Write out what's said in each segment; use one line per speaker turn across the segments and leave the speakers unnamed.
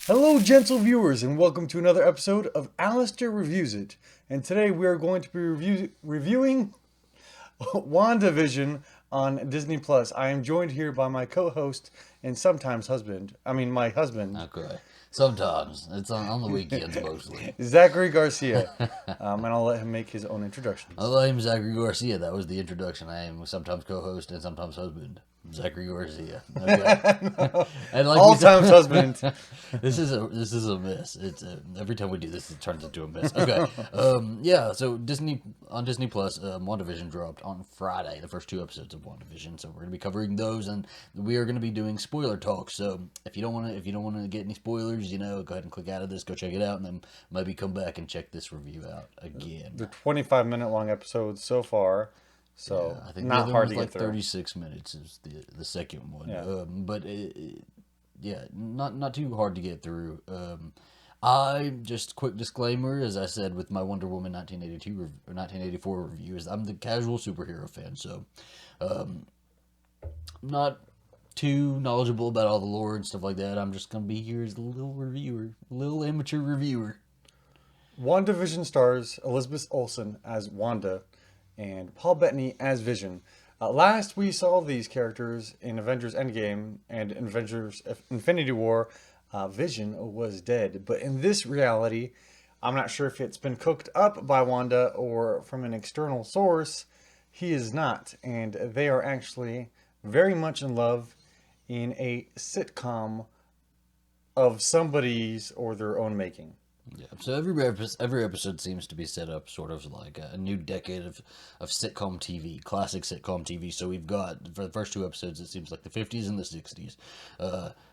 Hello, gentle viewers, and welcome to another episode of Alistair Reviews It. And today we are going to be reviewing WandaVision on Disney Plus. I am joined here by my co-host and sometimes husband. My husband.
Okay. Sometimes. It's on the weekends mostly.
Zachary Garcia. And I'll let him make his own introductions.
I'm Zachary Garcia. That was the introduction. I am sometimes co-host and sometimes husband. Zachary Garcia. Okay. And like
All times husband.
This is a mess. It's every time we do this, it turns into a mess. Okay. So Disney Plus, WandaVision dropped on Friday. The first two episodes of WandaVision. So we're gonna be covering those, and we are gonna be doing spoiler talk. So if you don't want to get any spoilers, go ahead and click out of this, go check it out, and then maybe come back and check this review out again.
They're 25-minute long episodes so far. So
yeah, I think
not hard to
get
get through.
36 minutes is the second one.
Yeah.
Not too hard to get through. I just quick disclaimer, as I said with my Wonder Woman 1984 review, is I'm the casual superhero fan, so not too knowledgeable about all the lore and stuff like that. I'm just gonna be here as a little reviewer, a little amateur reviewer.
WandaVision stars Elizabeth Olsen as Wanda and Paul Bettany as Vision. Last we saw these characters in Avengers Endgame and Avengers Infinity War. Vision was dead, but in this reality, I'm not sure if it's been cooked up by Wanda or from an external source. He is not, and they are actually very much in love in a sitcom of somebody's or their own making.
Yeah, so every episode seems to be set up sort of like a new decade of sitcom TV, classic sitcom TV. So we've got, for the first two episodes, it seems like the 50s and the 60s.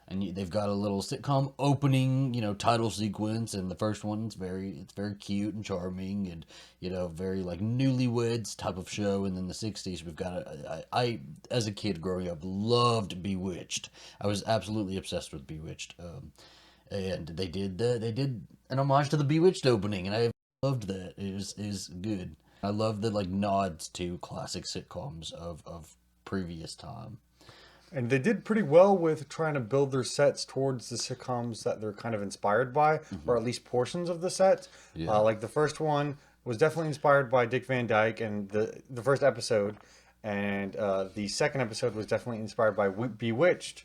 And they've got a little sitcom opening, title sequence, and the first one's it's very cute and charming, and very like newlyweds type of show. And then the 60s, we've got I as a kid growing up loved Bewitched. I was absolutely obsessed with Bewitched. And they did an homage to the Bewitched opening, and I loved that. It was good. I love the nods to classic sitcoms of previous time.
And they did pretty well with trying to build their sets towards the sitcoms that they're kind of inspired by, or at least portions of the set.
Yeah.
Like the first one was definitely inspired by Dick Van Dyke and the first episode, and the second episode was definitely inspired by Bewitched.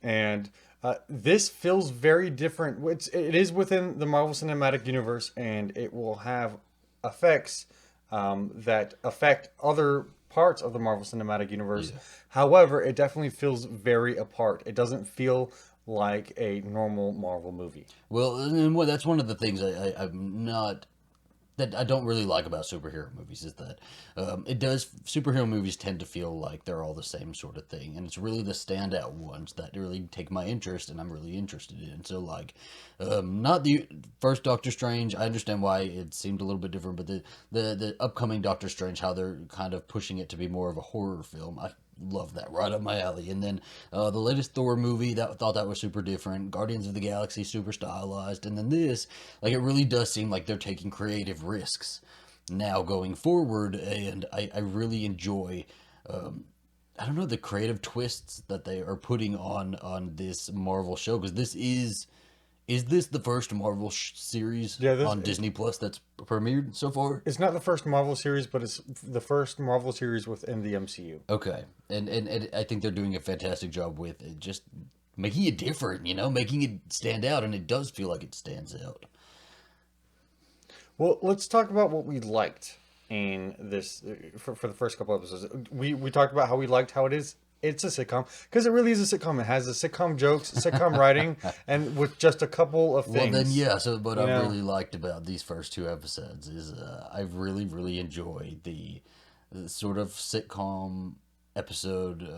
And this feels very different. It is within the Marvel Cinematic Universe, and it will have effects that affect other parts of the Marvel Cinematic Universe. Yeah. However, it definitely feels very apart. It doesn't feel like a normal Marvel movie.
Well, and that's one of the things I'm not... that I don't really like about superhero movies is that superhero movies tend to feel like they're all the same sort of thing, and it's really the standout ones that really take my interest and I'm really interested in. So not the first Doctor Strange, I understand why it seemed a little bit different, but the upcoming Doctor Strange, how they're kind of pushing it to be more of a horror film, I love that, right up my alley. And then the latest Thor movie, thought that was super different. Guardians of the Galaxy, super stylized. And then this, it really does seem like they're taking creative risks now going forward, and I really enjoy I don't know, the creative twists that they are putting on this Marvel show, because this is this the first Marvel series on Disney Plus that's premiered so far?
It's not the first Marvel series, but it's the first Marvel series within the MCU.
Okay, and I think they're doing a fantastic job with it, just making it different, making it stand out, and it does feel like it stands out.
Well, let's talk about what we liked in this for the first couple episodes. We talked about how we liked how it is. It's a sitcom, because it really is a sitcom. It has the sitcom jokes, sitcom writing, and with just a couple of things.
Well, then, yeah. So, what I really liked about these first two episodes is I really, really enjoyed the sort of sitcom episode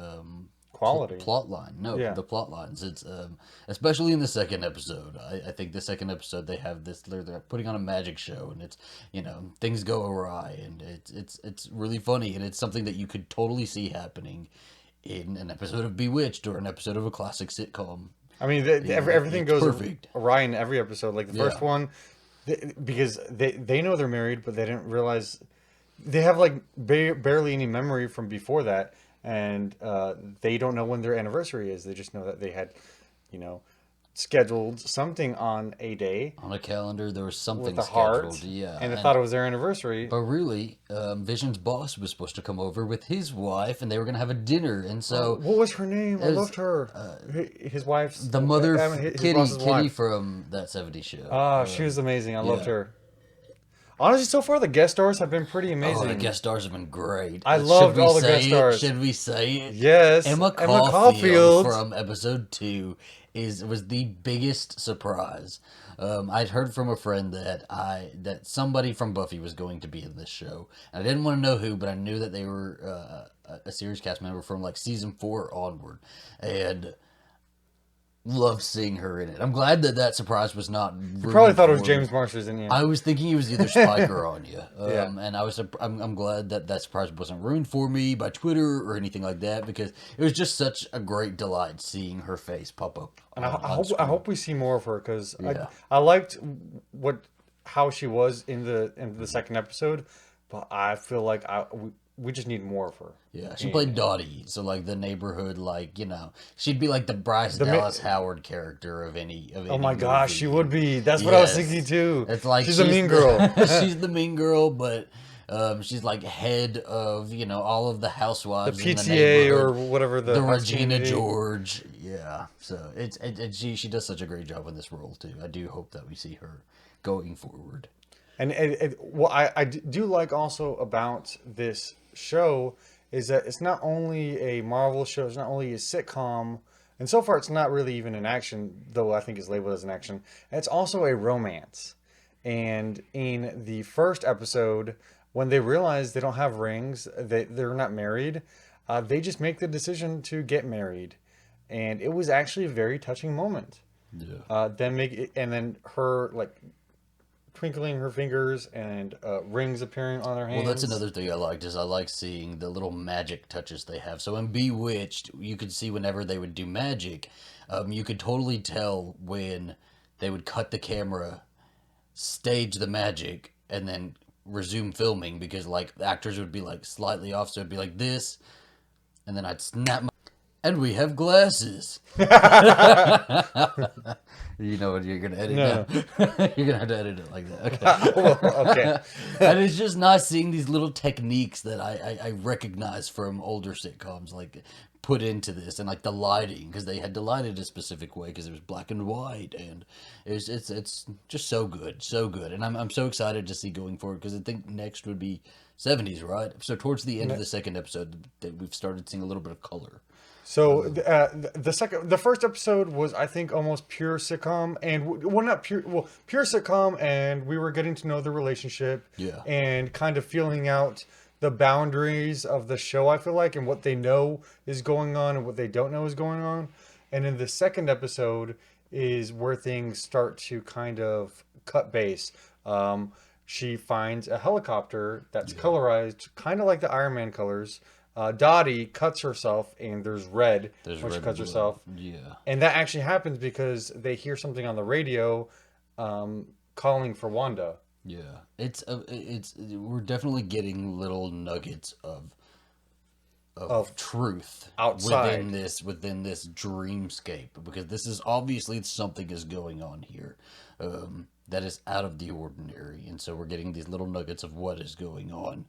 quality
plot line. No, yeah. The plot lines. It's especially in the second episode. I think the second episode they have this. They're putting on a magic show, and it's things go awry, and it's really funny, and it's something that you could totally see happening in an episode of Bewitched or an episode of a classic sitcom.
I mean, everything goes perfect awry in every episode. Like the first one, because they know they're married, but they didn't realize they have barely any memory from before that, and they don't know when their anniversary is. They just know that they had, scheduled something on a day
On a calendar, there was something
with a heart,
scheduled. Yeah,
and they thought it was their anniversary.
but really, Vision's boss was supposed to come over with his wife, and they were gonna have a dinner. And so
What was her name? I
it was,
loved her. His wife's
the mother,
his
Kitty,
boss's
Kitty
wife.
from that '70s show.
Ah, she was amazing. I loved
yeah.
her. Honestly, so far the guest stars have been pretty amazing.
Oh, the guest stars have been great.
I loved all the guest stars.
Should we say it?
Yes,
Emma
Emma
Caulfield
Caulfield.
from episode 2 was the biggest surprise. I'd heard from a friend that somebody from Buffy was going to be in this show. And I didn't want to know who, but I knew that they were a series cast member from like season 4 onward, and loved seeing her in it. I'm glad that surprise was not.
You probably thought it was James Marsters in the end.
I was thinking he was either Spike or Anya.
Yeah.
And I'm glad that surprise wasn't ruined for me by Twitter or anything like that, because it was just such a great delight seeing her face pop up.
And I hope we see more of her, because
Yeah.
I liked how she was in the second episode, but I feel like we just need more of her.
Yeah, she played Dottie, so like the neighborhood, like, she'd be like the Bryce Dallas Howard character of any.
Oh my gosh,
movie.
she would be. That's what I was
Yes.
thinking too.
It's like
she's a mean girl.
She's the mean girl, but she's like head of all of the housewives,
The
in the
PTA or
neighborhood.
whatever
The
house
Regina
community.
George, yeah. So she does such a great job in this role too. I do hope that we see her going forward.
And what I do like also about this show is that it's not only a Marvel show, it's not only a sitcom, and so far it's not really even an action, though I think it's labeled as an action. It's also a romance. And in the first episode, when they realize they don't have rings, they're not married, they just make the decision to get married. And it was actually a very touching moment.
Yeah.
Then her like twinkling her fingers and rings appearing on their hands.
Well, that's another thing I liked, is I like seeing the little magic touches they have. So in Bewitched, you could see whenever they would do magic, you could totally tell when they would cut the camera, stage the magic, and then resume filming, because like the actors would be like slightly off, so it'd be like this, and then I'd snap my... And we have glasses. You know what you're going to edit now? You're going to have to edit it like that. Okay.
Okay.
And it's just nice seeing these little techniques that I recognize from older sitcoms, like put into this, and like the lighting, because they had to light it a specific way because it was black and white, and it's just so good, and I'm so excited to see going forward, because I think next would be 70s, right? So towards the end of the second episode, we've started seeing a little bit of color.
So the first episode was, I think, almost pure sitcom, and not pure, pure sitcom, and we were getting to know the relationship,
Yeah.
and kind of feeling out the boundaries of the show, I feel like, and what they know is going on and what they don't know is going on. And in the second episode is where things start to kind of cut base. She finds a helicopter that's colorized, kind of like the Iron Man colors. Dottie cuts herself, and there's red when she
red
cuts
blood.
herself.
Yeah.
And that actually happens because they hear something on the radio calling for Wanda.
Yeah, it's we're definitely getting little nuggets of truth
outside
within this dreamscape, because this is obviously something is going on here that is out of the ordinary, and so we're getting these little nuggets of what is going on.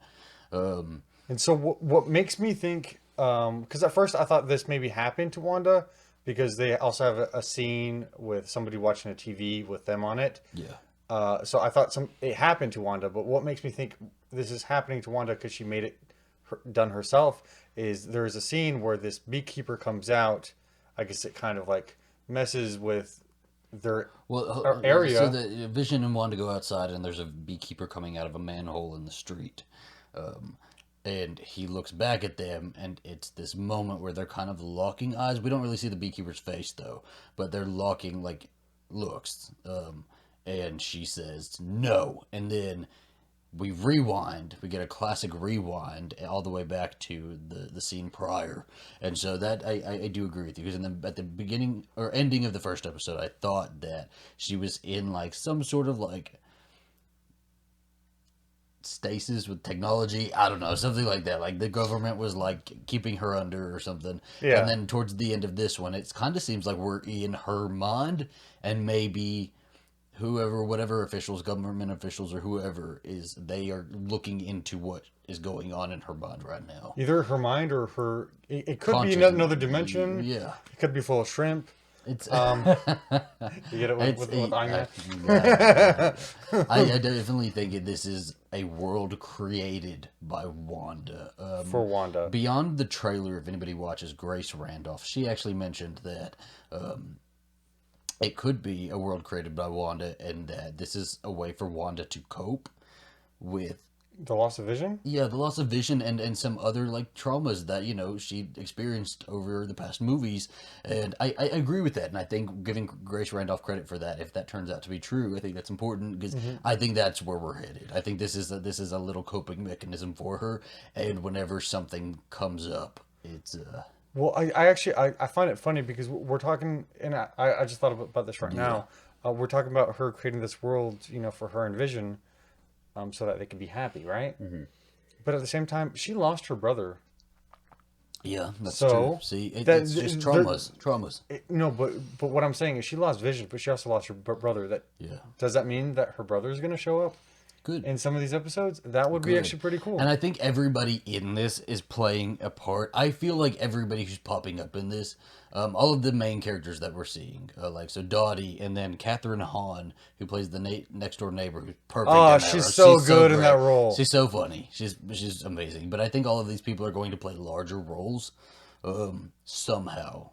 And so what makes me think, because at first I thought this maybe happened to Wanda, because they also have a scene with somebody watching a TV with them on it.
Yeah.
So I thought it happened to Wanda, but what makes me think this is happening to Wanda because she made it done herself is there's a scene where this beekeeper comes out. I guess it kind of like messes with their area.
So the Vision and Wanda go outside, and there's a beekeeper coming out of a manhole in the street. And he looks back at them, and it's this moment where they're kind of locking eyes. We don't really see the beekeeper's face, though, but they're locking, like, looks. And she says, no. And then we rewind. We get a classic rewind all the way back to the scene prior. And so that, I do agree with you. Because at the beginning, or ending of the first episode, I thought that she was in, like, some sort of, like, stasis with technology. I don't know, something like that. Like the government was like keeping her under or something.
Yeah.
And then towards the end of this one, it kind of seems like we're in her mind, and maybe whoever, whatever officials, government officials, or whoever is, they are looking into what is going on in her mind right now.
Either her mind or her. It could be
Consciousness.
another dimension.
Yeah.
It could be full of shrimp.
It's
You get it with Anya?
I definitely think this is a world created by Wanda.
For Wanda.
Beyond the trailer, if anybody watches Grace Randolph, she actually mentioned that it could be a world created by Wanda, and that this is a way for Wanda to cope with
The loss of vision?
the loss of vision and some other like traumas that, you know, she experienced over the past movies. And I agree with that. And I think giving Grace Randolph credit for that, if that turns out to be true, I think that's important, because I think that's where we're headed. I think this is a little coping mechanism for her. And whenever something comes up, it's
Well, I find it funny because we're talking, and I just thought about this right now. We're talking about her creating this world, for her and Vision, so that they can be happy, right? Mm-hmm. But at the same time, she lost her brother.
yeah, that's
So,
true. See, it's just traumas.
No, but what I'm saying is she lost Vision, but she also lost her brother.
Yeah.
Does that mean that her brother is going to show up
Good.
in some of these episodes? That would be actually pretty cool.
And I think everybody in this is playing a part. I feel like everybody who's popping up in this, all of the main characters that we're seeing, so Dottie, and then Catherine Hahn, who plays the next door neighbor, who's perfect.
Oh,
in that
she's
role.
so good in that role.
She's so funny. She's amazing. But I think all of these people are going to play larger roles, somehow.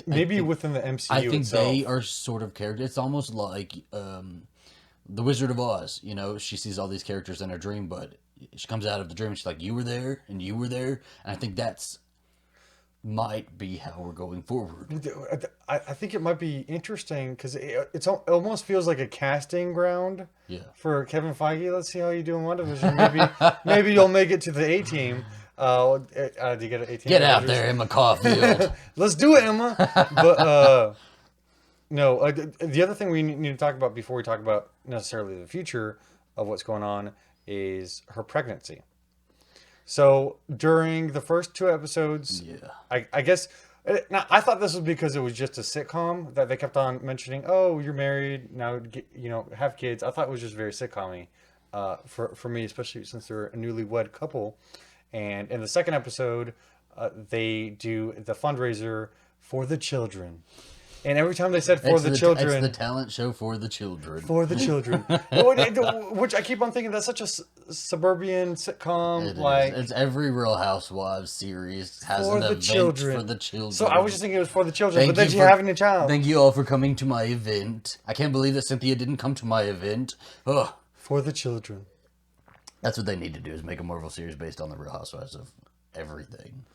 Maybe
think,
within the MCU
I think
itself.
they are sort of characters. It's almost like the Wizard of Oz. She sees all these characters in her dream, but she comes out of the dream and she's like, you were there and you were there. And I think that's might be how we're going forward.
I think it might be interesting because it almost feels like a casting ground for Kevin Feige. Let's see how you do in WandaVision. Maybe you'll make it to the A team. Do you get an A team?
Get out there, Emma Caulfield.
Let's do it, Emma. But no, the other thing we need to talk about before we talk about necessarily the future of what's going on is her pregnancy. So during the first 2 episodes, I guess now I thought this was because it was just a sitcom that they kept on mentioning. Oh, you're married now, have kids. I thought it was just very sitcom-y for me, especially since they're a newlywed couple. And in the second episode, they do the fundraiser for the children. And every time they said for the children...
It's the talent show for the children.
For the children. Which I keep on thinking, that's such a suburban sitcom.
It's every Real Housewives series has
for
an
the
event
children.
for the children.
So I was just thinking it was for the children, but then you're having a child.
Thank you all for coming to my event. I can't believe that Cynthia didn't come to my event. Ugh.
For the children.
That's what they need to do, is make a Marvel series based on the Real Housewives of everything.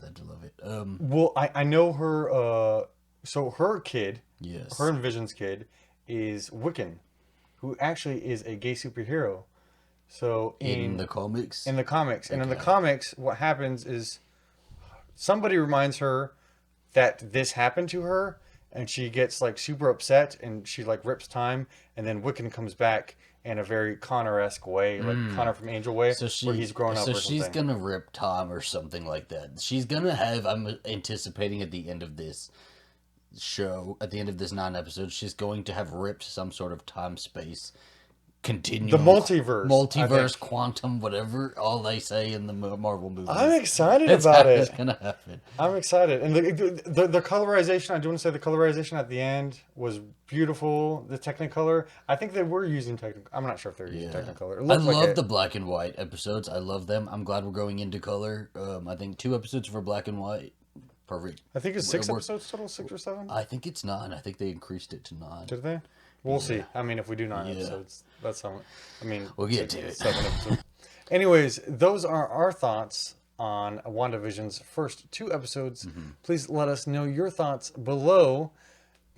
I love it.
Well, I know her... So her kid,
yes,
her and Vision's kid, is Wiccan, who actually is a gay superhero. So
in the comics?
And in the comics, what happens is somebody reminds her that this happened to her, and she gets like super upset, and she like rips time, and then Wiccan comes back in a very Connor-esque way, like Connor from Angel way, where he's grown up. So
she's gonna rip time or something like that. She's gonna have. I'm anticipating at the end of this show, at the end of this 9 episodes, she's going to have ripped some sort of time space continuum.
The multiverse,
quantum, whatever all they say in the Marvel movies.
I'm excited about it.
It's gonna happen.
I'm excited, and the colorization. I do want to say the colorization at the end was beautiful. The Technicolor. I think they were using Technicolor. I'm not sure if they're using Technicolor.
I love the black and white episodes. I love them. I'm glad we're going into color. I think 2 episodes for black and white. Perfect.
I think it's 6 episodes total, 6 or 7.
I think it's 9. I think they increased it to 9.
Did they? We'll see. I mean, if we do 9 episodes, that's how.
We'll get to it.
7 episodes. Anyways, those are our thoughts on WandaVision's first 2 episodes. Please let us know your thoughts below,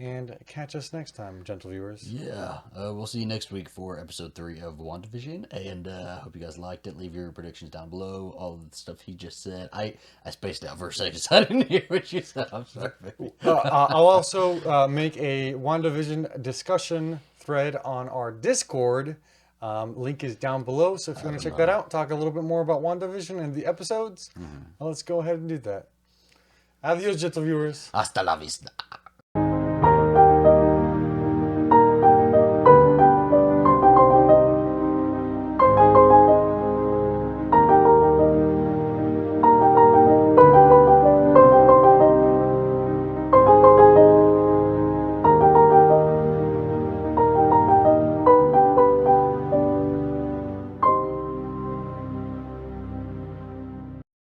and catch us next time, gentle viewers.
Yeah, we'll see you next week for episode 3 of WandaVision, and I hope you guys liked it. Leave your predictions down below, all of the stuff he just said. I spaced out for a second, so I didn't hear what you said. I'm sorry.
I'll also make a WandaVision discussion thread on our Discord. Link is down below, so if you want to check that out, talk a little bit more about WandaVision and the episodes, let's go ahead and do that. Adios, gentle viewers.
Hasta la vista.